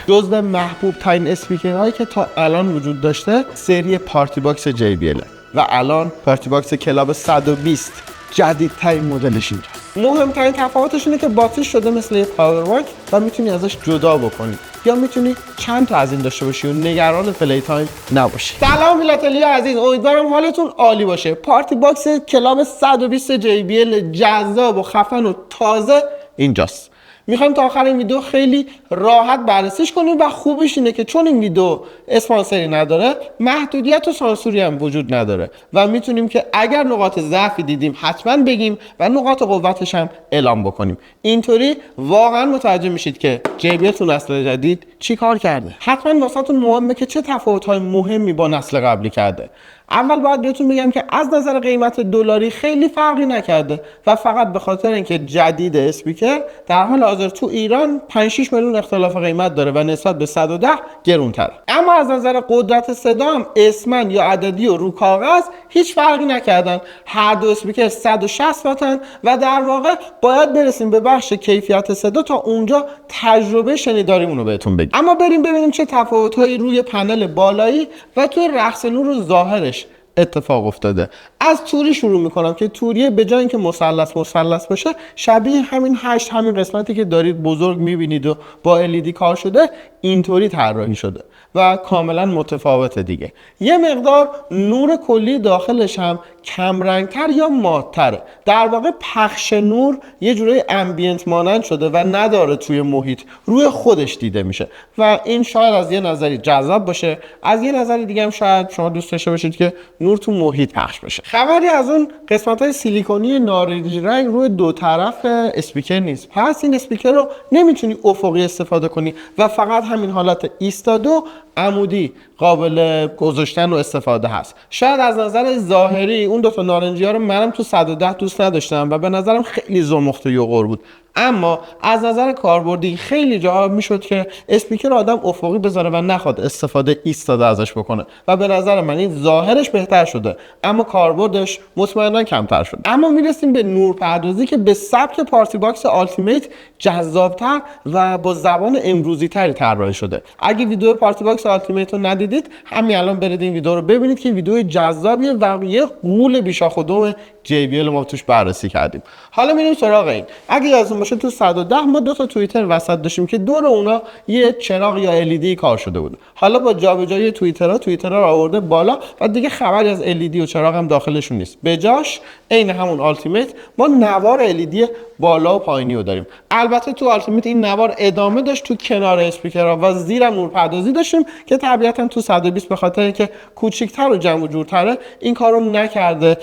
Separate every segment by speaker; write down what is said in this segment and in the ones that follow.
Speaker 1: جزو محبوب ترین اسپیکرهایی که تا الان وجود داشته سری پارتی باکس JBL و الان پارتی باکس کلاب 120 جدیدترین مدلش اینجاست. مهمترین تفاوتش اینه که باتری شده مثل یه پاور بانک و میتونی ازش جدا بکنی یا میتونی چند تا از این داشته باشی و نگران پلی تایم نباشی. سلام فیلاتلیا عزیز، امیدوارم حالتون عالی باشه. پارتی باکس کلاب 120 JBL جذاب و خفن و تازه اینجاست. میخوایم تا آخر این ویدیو خیلی راحت بررسیش کنیم و خوبش اینه که چون این ویدیو اسپانسری نداره، محدودیت و سانسوری هم وجود نداره و میتونیم که اگر نقاط ضعفی دیدیم حتما بگیم و نقاط قوتش هم اعلام بکنیم. اینطوری واقعا متوجه میشید که JBL تو نسل جدید چی کار کرده. حتما واسهتون مهمه که چه تفاوت‌های مهمی با نسل قبلی کرده. اول باید بهتون بگم که از نظر قیمت دلاری خیلی فرقی نکرده و فقط به خاطر اینکه جدید اسپیکر در حال حاضر تو ایران 5-6 میلیون اختلاف قیمت داره و نسبت به 110 گرون‌تره. اما از نظر قدرت صدا هم اسمن یا عددی و رو کاغذ هیچ فرقی نکردن. هر دو اسپیکر 160 واتن و در واقع باید برسیم به بخش کیفیت صدا تا اونجا تجربه شنیداریمون رو بهتون بگیم. اما بریم ببینیم چه تفاوت‌هایی روی پنل بالایی و توی رقص نور و ظاهرش اتفاق افتاده. از توری شروع میکنم که توری به جای اینکه مثلث باشه شبیه همین همین قسمتی که دارید بزرگ میبینید و با LED کار شده اینطوری طراحی شده و کاملا متفاوته دیگه. یه مقدار نور کلی داخلش هم کم رنگتر یا مات‌تره. در واقع پخش نور یه جورای امبینت مانند شده و نداره توی محیط، روی خودش دیده میشه و این شاید از یه نظری جذاب باشه، از یه نظری دیگه هم شاید شما دوست داشته باشید که نور تو محیط پخش بشه. خبری از اون قسمت‌های سیلیکونی نارنجی رنگ روی دو طرف اسپیکر نیست. پس این اسپیکر رو نمیتونی افقی استفاده کنی و فقط همین حالت ایستاده و عمودی قابل گذاشتن و استفاده هست. شاید از نظر ظاهری اون دو تا نارنجی ها رو منم تو 110 دوست نداشتم و به نظرم خیلی زمخته و غر بود. اما از نظر کاربردی خیلی جاها میشد که اسپیکر آدم افقی بذاره و نخواد استفاده ایستاده ازش بکنه و به نظر من این ظاهرش بهتر شده اما کاربردش مطمئنا کمتر شده. اما میرسیم به نورپردازی که به سبک پارتی باکس آلتیمیت جذابتر و با زبان امروزی تری طراحی شده. اگه ویدیو پارتی باکس آلتیمیت رو ندیدید همین الان برید این ویدیو رو ببینید که ویدیو جذابیه و یه غول بیشاخ و دوم JBL ما توش بررسی کردیم. حالا میریم سراغ این. اگه یادتون باشه تو 110 ما دو تا توییتر وسط داشتیم که دور اونا یه چراغ یا LED کار شده بود. حالا با جابجایی توییترها رو آورده بالا و دیگه خبری از LED و چراغ هم داخلشون نیست. به جاش عین همون آلتیمیت ما نوار LED بالا و پایینی رو داریم. البته تو آلتیمیت این نوار ادامه داشت تو کنار اسپیکرها و زیرم نورپردازی داشتیم که طبیعتا تو 120 به خاطر اینکه کوچیک‌تر و جمع و جورتره این کارو نکرده.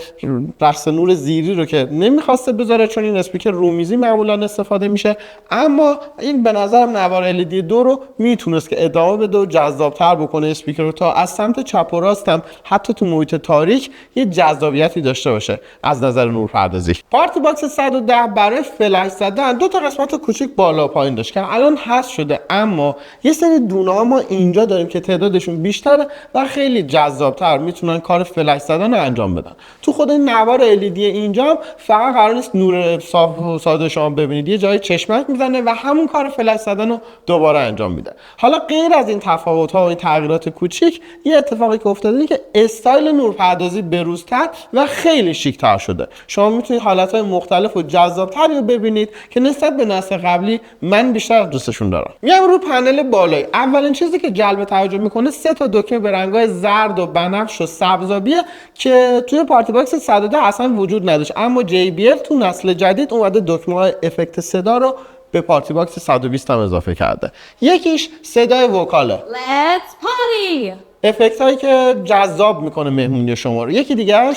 Speaker 1: رقص نور زیری رو که نمیخواسته بذاره چون این اسپیکر رومیزی معمولا استفاده میشه، اما این به نظرم نوار LED 2 رو میتونست که ادامه بده و جذاب‌تر بکنه اسپیکر رو تا از سمت چپ و راست هم حتی تو محیط تاریک یه جذابیتی داشته باشه از نظر نورپردازی. پارتی باکس 110 برای فلش زدن دو تا قسمت کوچیک بالا پایین داشت که الان حذف شده، اما یه سری دونه‌ها ما اینجا داریم که تعدادشون بیشتره و خیلی جذاب‌تر میتونن کار فلش زدن رو انجام بدن. تو خود این نوار LED اینجا هم فقط قرار نیست نور صاف و ساده شما ببینید، یه جای چشمک میزنه و همون کار فلش زدن رو دوباره انجام میده. حالا غیر از این تفاوت‌ها و این تغییرات کوچیک یه اتفاقی که افتاده اینه که استایل نورپردازی بروزتر و خیلی شیک‌تر شده. شما میتونید حالت‌های مختلف و جذاب‌تری رو ببینید که نسبت به نسل قبلی من بیشتر دوستشون دارم. میام رو پنل بالایی. اولین چیزی که جلب توجه میکنه سه تا دکمه به رنگ‌های زرد و بنفش و سبزابیه که توی پارتی باکس 110 اصلا وجود نداشت، اما JBL تو نسل جدید اومده دکمه‌های افکت صدا رو به پارتی باکس 120 هم اضافه کرده. یکیش صدای وکاله.
Speaker 2: Let's party.
Speaker 1: افکت هایی که جذاب میکنه مهمونی شما رو. یکی دیگهش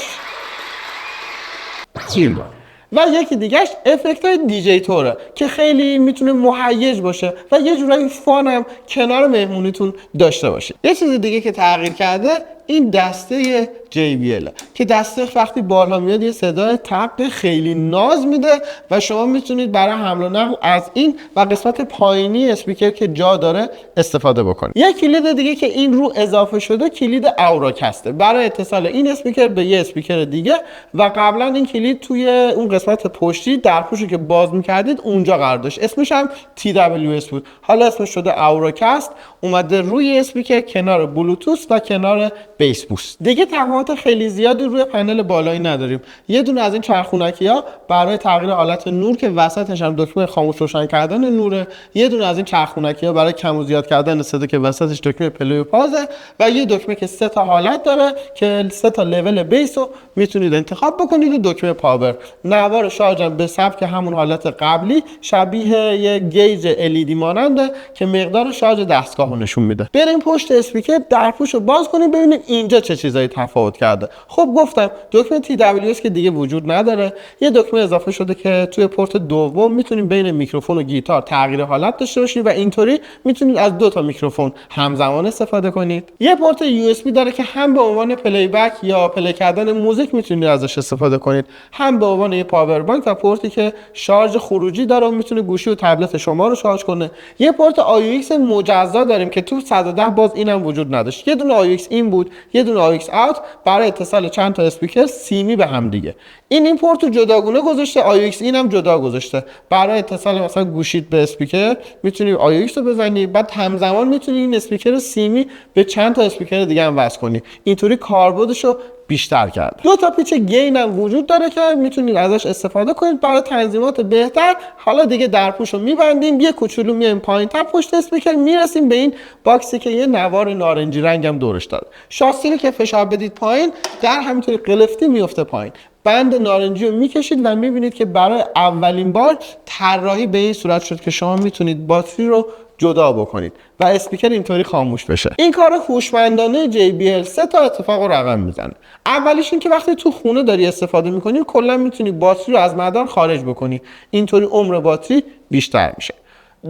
Speaker 1: و یکی دیگهش افکت های دیجی توره که خیلی میتونه مهیج باشه و یه جورایی فان هم کنار مهمونیتون داشته باشه. یه چیز دیگه که تغییر کرده این دسته JBL که دسته وقتی بالا میاد یه صدای تق خیلی ناز میده و شما میتونید برای حمل و نقل از این و قسمت پایینی اسپیکر که جا داره استفاده بکنید. یک کلید دیگه که این رو اضافه شده کلید اوراکسته برای اتصال این اسپیکر به یه اسپیکر دیگه و قبلا این کلید توی اون قسمت پشتی درپوشو که باز میکردید اونجا قرار داشت، اسمش هم TWS بود، حالا اسمش شده اوراکست، اومده روی اسپیکر کنار بلوتوث و کنار بیس بوست. دیگه تفاوت خیلی زیادی روی پنل بالایی نداریم. یه دونه از این چرخونکی‌ها برای تغییر حالت نور که وسطش هم دکمه خاموش روشن کردن نوره، یه دونه از این چرخونکی‌ها برای کم و زیاد کردن صدا که وسطش دکمه پلی و پازه و یه دکمه که 3 تا حالت داره که 3 تا لول بیس رو میتونید انتخاب بکنید و دکمه پاور. نوار شارژ هم به سبک همون حالت قبلی شبیه یه گیج LED ماننده که مقدار شارژ دستگاه رو نشون میده. بریم پشت اسپیکر درپوش رو باز کنیم ببینیم اینجا چه چیزایی تفاوت کرده. خب گفتم دکمه TWS که دیگه وجود نداره، یه دکمه اضافه شده که توی پورت دوم میتونیم بین میکروفون و گیتار تغییر حالت داشته باشید و اینطوری میتونید از 2 تا میکروفون همزمان استفاده کنید. یه پورت USB داره که هم به عنوان پلی بک یا پلی کردن موزیک میتونید ازش استفاده کنید، هم به عنوان یه پاور بانک و پورتی که شارژ خروجی داره و میتونه گوشی و تبلت شما رو شارژ کنه. یه پورت AUX مجزا داریم که تو 110 باز اینم وجود نداشت. یه دونه AUX این بود، یه دونه AUX out برای اتصال چند تا اسپیکر سیمی به هم دیگه. این پورت رو جداگونه گذاشته، AUX اینم جدا گذاشته. برای اتصال مثلا گوشیت به اسپیکر میتونی AUX رو بزنی، بعد همزمان میتونی این اسپیکر سیمی به چند تا اسپیکر دیگه هم وصل کنی. اینطوری کاربردش رو بیشتر کرد. 2 تا پیچ گین هم وجود داره که میتونید ازش استفاده کنید برای تنظیمات بهتر. حالا دیگه درپوش رو میبندیم، یه کوچولو میایم پایین‌تر پشت اسپیکر میرسیم به این باکسی که یه نوار نارنجی رنگ هم دورش داره. شاسی رو که فشار بدید پایین در همینطوری قلفتی میفته پایین. بند نارنجی رو میکشید و میبینید که برای اولین بار طراحی به این صورت شد که شما میتونید باتری رو جدا بکنید و اسپیکر اینطوری خاموش بشه. این کار هوشمندانه JBL 3 تا اتفاق رو رقم میزنه. اولیش این که وقتی تو خونه داری استفاده میکنی کلا میتونی باتری رو از مدار خارج بکنی، اینطوری عمر باتری بیشتر میشه.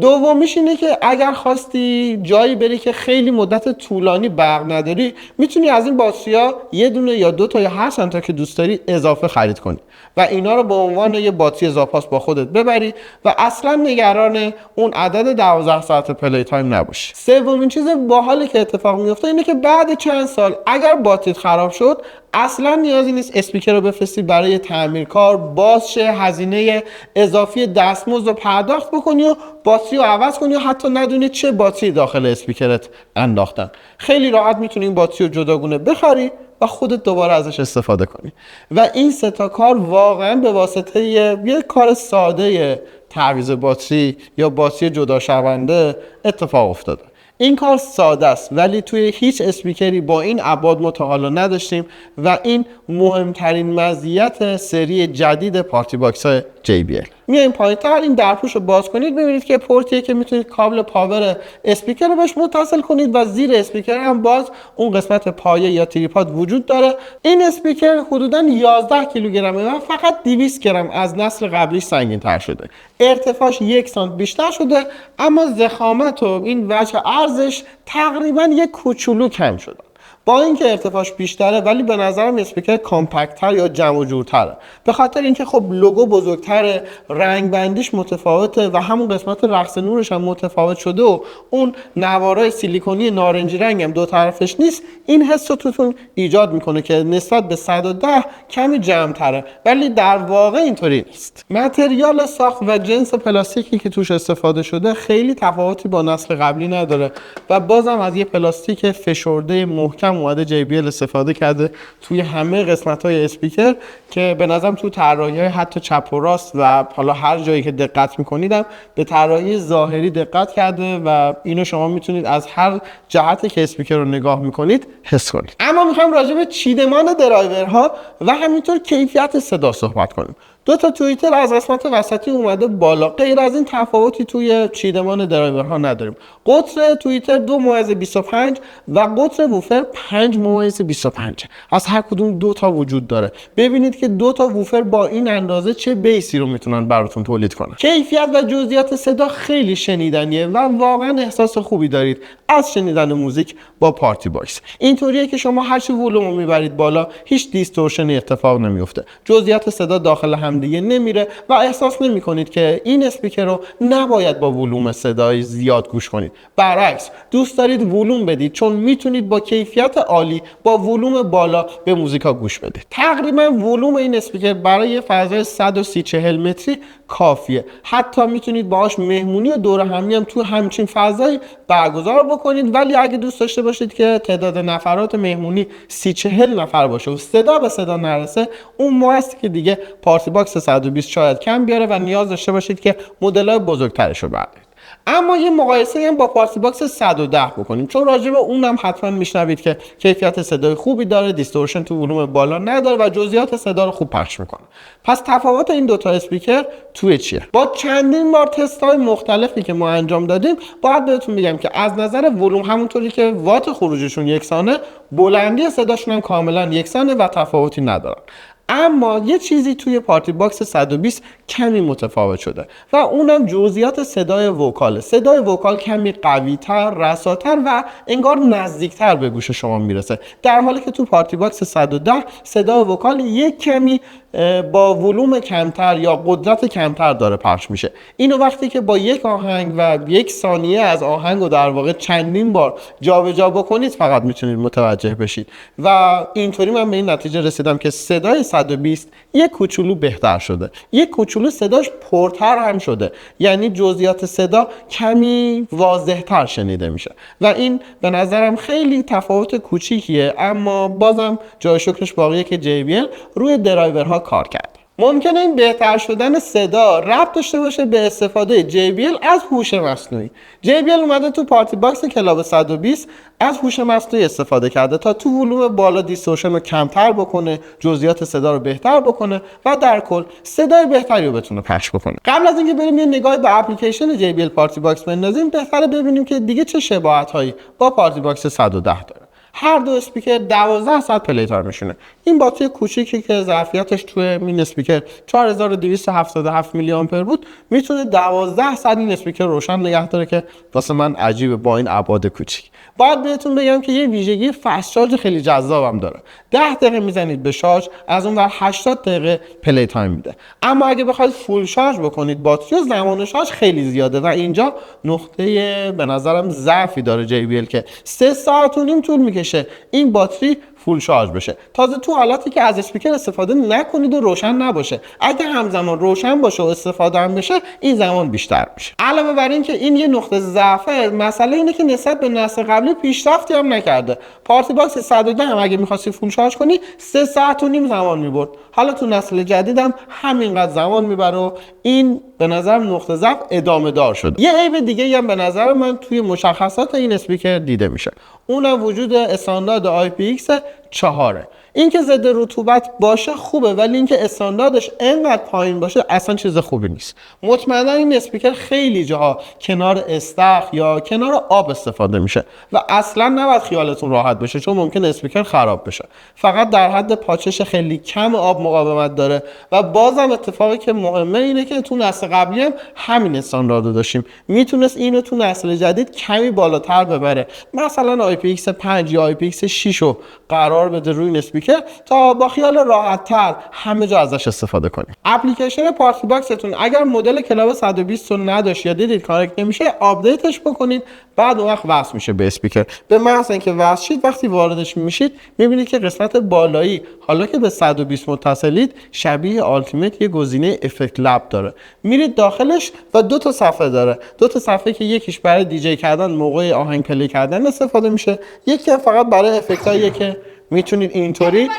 Speaker 1: دومیش اینه که اگر خواستی جایی بری که خیلی مدت طولانی برق نداری میتونی از این باتری‌ها یه دونه یا 2 تا یا هر چند تا که دوست داری اضافه خرید کنی و اینا رو به عنوان یه باتری اضافه با خودت ببری و اصلا نگران اون عدد 12 ساعت پلی تایم نباشی. سومین چیز باحالی که اتفاق میفته اینه که بعد چند سال اگر باتریت خراب شد اصلا نیازی نیست اسپیکر رو بفرستی برای تعمیرکار، بازشه، هزینه اضافی دستمزد رو پرداخت بکنی و باتری رو عوض کنی و حتی ندونی چه باتری داخل اسپیکرت انداختن. خیلی راحت میتونی این باتری رو جداگونه بخری و خودت دوباره ازش استفاده کنی و این 3 تا کار واقعا به واسطه یه کار ساده تعویض باتری یا باتری جدا شونده اتفاق افتاده. این کار ساده است ولی توی هیچ اسپیکری با این ابعاد ما تا حالا نداشتیم و این مهمترین مزیت سری جدید پارتی باکس های JBL. میایم پایین‌تر این درپوش رو باز کنید ببینید که پورتیه که میتونید کابل پاور اسپیکر رو بهش متصل کنید و زیر اسپیکر هم باز اون قسمت پایه یا تریپاد وجود داره. این اسپیکر حدوداً 11 کیلوگرمه و فقط 200 گرم از نسل قبلیش سنگین‌تر شده. ارتفاعش 1 سانت بیشتر شده اما ضخامت و این وجه عرضش تقریباً یک کوچولو کم شده. با اینکه ارتفاعش بیشتره ولی به نظرم اسپیکر کامپکت‌تر یا جمع و جورتره، به خاطر اینکه خب لوگو بزرگتره، رنگ بندیش متفاوته و همون قسمت رقص نورش هم متفاوت شده و اون نوارای سیلیکونی نارنجی رنگ هم 2 طرفش نیست. این حس رو توتون ایجاد میکنه که نسبت به 110 کمی جمع‌تره ولی در واقع اینطوری نیست. متریال ساخت و جنس پلاستیکی که توش استفاده شده خیلی تفاوتی با نسل قبلی نداره و بازم از یه پلاستیک فشرده محکم اومده JBL استفاده کرده توی همه قسمت‌های اسپیکر که به نظرم تو طراحی‌های حتی چپ و راست و حالا هر جایی که دقت می‌کنیدم به طراحی ظاهری دقت کرده و اینو شما میتونید از هر جهتی که اسپیکر رو نگاه می‌کنید حس کنید. اما می‌خوام راجع به چیدمان درایورها و همینطور کیفیت صدا صحبت کنیم. دو تا توییتر از قسمت وسطی اومده بالا. غیر از این تفاوتی توی چیدمان درایورها نداریم. قطر توییتر 2.25 و قطر ووفر 5.25. از هر کدوم دو تا وجود داره. ببینید که دو تا ووفر با این اندازه چه بیسی رو میتونن براتون تولید کنن. کیفیت و جزئیات صدا خیلی شنیدنیه و واقعا احساس خوبی دارید از شنیدن موزیک با پارتی باکس. اینطوریه که شما هر چی ولوم رو میبرید بالا هیچ دیستورشنی اتفاق نمیفته. جزئیات صدا داخل همدیگه نمیره و احساس نمیکنید که این اسپیکر رو نباید با ولوم صدای زیاد گوش کنید. برعکس دوست دارید ولوم بدید چون میتونید با کیفیت عالی با ولوم بالا به موزیکا گوش بدید. تقریبا ولوم این اسپیکر برای فضای 130-40 متری کافیه. حتی میتونید باهاش مهمونی و دور همی هم تو همچین فضایی برگزار بکنید، ولی اگه دوست داشته باشید که تعداد نفرات مهمونی 30-40 نفر باشه و صدا به صدا نرسه، اون موقع است که دیگه پارتی باکس 120 شاید کم بیاره و نیاز داشته باشید که مدل‌های بزرگترش رو بردارید. اما یه مقایسه هم با پارتی باکس 110 بکنیم چون راجع به اونم حتما میشنوید که کیفیت صدای خوبی داره، دیستورشن تو ولوم بالا نداره و جزئیات صدا رو خوب پخش میکنه. پس تفاوت این دوتا اسپیکر توی چیه؟ با چندین بار تست‌های مختلفی که ما انجام دادیم باید بهتون بگم که از نظر ولوم همونطوری که وات خروجشون یکسانه، بلندی صداشون هم کاملا یکسانه و تفاوتی ندارن. اما یه چیزی توی پارتی باکس 120 کمی متفاوت شده و اونم جزئیات صدای وکاله. صدای وکال کمی قوی‌تر، رساتر و انگار نزدیکتر به گوش شما میرسه، در حالی که تو پارتی باکس 110 صدای وکال یک کمی با ولوم کمتر یا قدرت کمتر داره پخش میشه. اینو وقتی که با یک آهنگ و یک ثانیه از آهنگ رو در واقع چندین بار جابجا بکنید فقط میتونید متوجه بشید و اینطوری من به این نتیجه رسیدم که صدای 120 یک کوچولو بهتر شده، یک کوچولو صداش پرتر هم شده، یعنی جزئیات صدا کمی واضح‌تر شنیده میشه و این به نظرم خیلی تفاوت کوچیکیه، اما بازم جای شکرش باقیه که JBL روی درایورها کار کرد. ممکنه این بهتر شدن صدا ربط داشته باشه به استفاده JBL از هوش مصنوعی. JBL اومده تو پارتی باکس کلاب 120 از هوش مصنوعی استفاده کرده تا تو ولوم بالا دیستورشن رو کمتر بکنه، جزئیات صدا رو بهتر بکنه و در کل صدای بهتری رو بتونه پخش بکنه. قبل از اینکه بریم یه نگاهی به اپلیکیشن JBL پارتی باکس بندازیم، بهتره ببینیم که دیگه چه شباهت‌هایی با پارتی باکس 110 داره. هر دو اسپیکر 12 ساعت پلی تایمشونه. این باتری کوچیکی که ظرفیتش توی این اسپیکر 4277 میلی آمپر بود میتونه 12 ساعت این اسپیکر روشن نگه داره که واسه من عجیبه با این ابعاد کوچیک. باید بهتون بگم که یه ویژگی فست شارژ خیلی جذابم داره. 10 دقیقه میزنید به شارژ، از اون ور 80 دقیقه پلی تایم میده. اما اگه بخواید فول شارژ بکنید باتری، زمان شارژ خیلی زیاده و اینجا نقطه به نظرم ضعفی داره JBL که 3 ساعت و نیم طول میکشه این باتری فول شارژ بشه. تازه تو حالتی که از اسپیکر استفاده نکنید و روشن نباشه. اگه همزمان روشن باشه و استفاده هم بشه این زمان بیشتر میشه. علاوه بر این که این یه نقطه ضعفه، مسئله اینه که نسبت به نسل قبلی پیشرفتی هم نکرده. پارتی باکس 110 هم اگه می‌خواستی فول شارژ کنی 3 ساعت و نیم زمان می‌برد. حالا تو نسل جدیدم همینقدر زمان میبره و این به نظرم نقطه ضعف ادامه دار شده. یه عیب دیگه هم به نظر من توی مشخصات این اسپیکر دیده میشه، اونم وجود استاندارد IPX 4. این که ضد رطوبت باشه خوبه، ولی اینکه استانداردش انقدر پایین باشه اصلا چیز خوبی نیست. مطمئنا این اسپیکر خیلی جاها کنار استخر یا کنار آب استفاده میشه و اصلا نباید خیالتون راحت بشه چون ممکن اسپیکر خراب بشه. فقط در حد پاچش خیلی کم آب مقاومت داره و بازم اتفاقی که مهمه اینه که تو نسل قبلی هم همین استاندارد رو داشتیم، میتونست اینو تو نسل جدید کمی بالاتر ببره، مثلا IPX 5 یا IPX 6 رو قرار بده روی این اسپیکر تا با خیال راحت تر همه جا ازش استفاده کنیم. اپلیکیشن پارتی باکستون اگر مدل کلاب 120 رو نداشت یا دیدید کانکت نمیشه، آپدیتش بکنید، بعد اون وقت وصل میشه به اسپیکر. به محض اینکه وصل شید وقتی واردش میشید میبینید که قسمت بالایی حالا که به 120 متصلید شبیه آلتیمیت یه گزینه افکت لب داره، میرید داخلش و 2 تا صفحه داره. 2 تا صفحه که یکیش برای دیجی کردن موقع آهنگ پلی کردن استفاده میشه، یکی فقط برای افکتاییه که میتونید اینطوری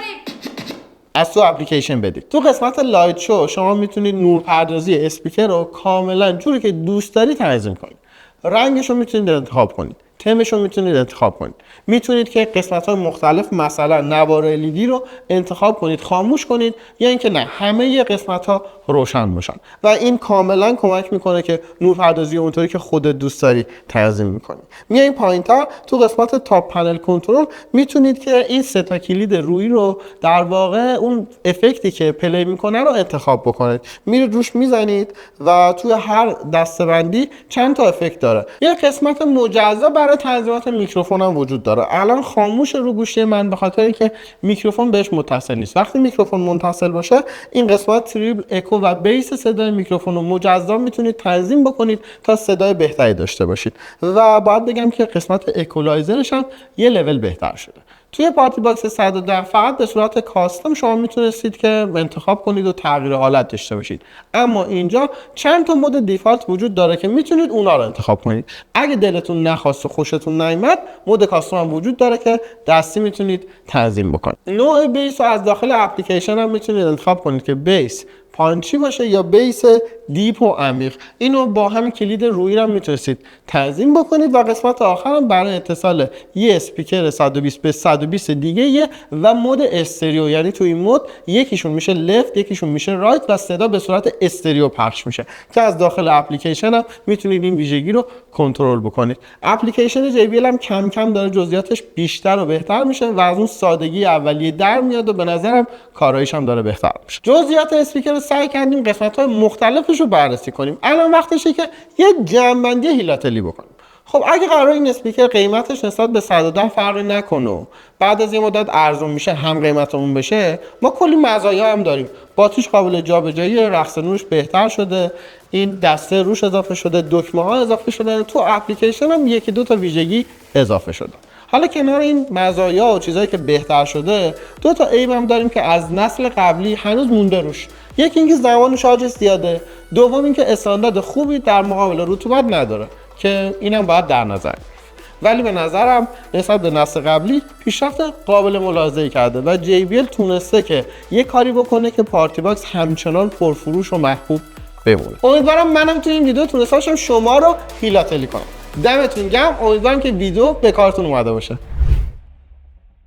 Speaker 1: از تو اپلیکیشن بدید. تو قسمت لایت شو شما میتونید نورپردازی اسپیکر رو کاملا جوری که دوست دارید تنظیم کنید. رنگش رو میتونید انتخاب کنید، تمش رو میتونید انتخاب کنید. میتونید که قسمت‌های مختلف مثلا نوار LED رو انتخاب کنید خاموش کنید یا اینکه نه همه قسمت‌ها روشن باشن و این کاملا کمک میکنه که نورپردازی اونطوری که خودت دوست داری تنظیم میکنی. میایین پایین‌تر تو قسمت تاپ پنل کنترل میتونید که این سه تا کلید روی رو در واقع اون افکتی که پلی میکنه رو انتخاب بکنید. میرید روش میزنید و توی هر دسته‌بندی چند تا افکت داره. یه قسمت مجزا برای تنظیمات میکروفون هم وجود داره. الان خاموش رو گوشی من به خاطر اینکه میکروفون بهش متصل نیست. وقتی میکروفون متصل باشه این قسمت تریبل اکو و بیس صدای میکروفون رو مجزا میتونید تنظیم بکنید تا صدای بهتری داشته باشید و باید بگم که قسمت اکولایزرش هم یه لول بهتر شده. توی پارتی باکس 110 فقط به صورت کاستم شما میتونستید که انتخاب کنید و تغییر حالت داشته باشید، اما اینجا چند تا مود دیفالت وجود داره که میتونید اونا رو انتخاب کنید. اگه دلتون نخواست و خوشتون نیامد مود کاستم هم وجود داره که دستی میتونید تنظیم بکنید. نوع بیس رو از داخل اپلیکیشن هم میتونید انتخاب کنید که بیس پانچی باشه یا بیس دیپ و عمیق. اینو با همین کلید روی هم میتونید تنظیم بکنید و قسمت آخر هم برای اتصال یه اسپیکر 120 به 120 دیگه و مود استریو، یعنی تو این مود یکیشون میشه لفت یکیشون میشه رایت و صدا به صورت استریو پخش میشه که از داخل اپلیکیشن هم میتونید این ویژگی رو کنترل بکنید. اپلیکیشن JBL هم کم کم داره جزئیاتش بیشتر و بهتر میشه و از اون سادگی اولیه در میاد و به نظرم کاراییش هم داره بهتر میشه. جزئیات اسپیکر سعی کردیم قسمت‌های مختلفش رو بررسی کنیم. الان وقتشه که یه جمع‌بندی هیلاتلی بکنیم. خب اگه قرار این اسپیکر قیمتش نسبت به 110 فرق نکنه، بعد از یه مدت ارزون میشه هم قیمتمون بشه، ما کلی مزایا هم داریم. باتریش قابل جابجایی، رقص نورش بهتر شده، این دسته روش اضافه شده، دکمه ها اضافه شده، تو اپلیکیشن هم یکی دو تا ویژگی اضافه شده. حالا کنار این مزایا و چیزایی که بهتر شده، دو تا عیب هم داریم که از نسل قبلی هنوز مونده روش. یکی اینکه زمان شارژ زیاده، دوم اینکه استاندارد خوبی در مقابل رطوبت نداره که اینم باید در نظر گرفت. ولی به نظرم نسبت به نسل قبلی پیشرفت قابل ملاحظه‌ای کرده و JBL تونسته که یه کاری بکنه که پارتی باکس همچنان پرفروش و محبوب بمونه. امیدوارم منم تو این ویدیو تونستم شما رو هیلاتلی کنم. دمتون گرم. امیدوارم که ویدیو به کارتون اومده باشه.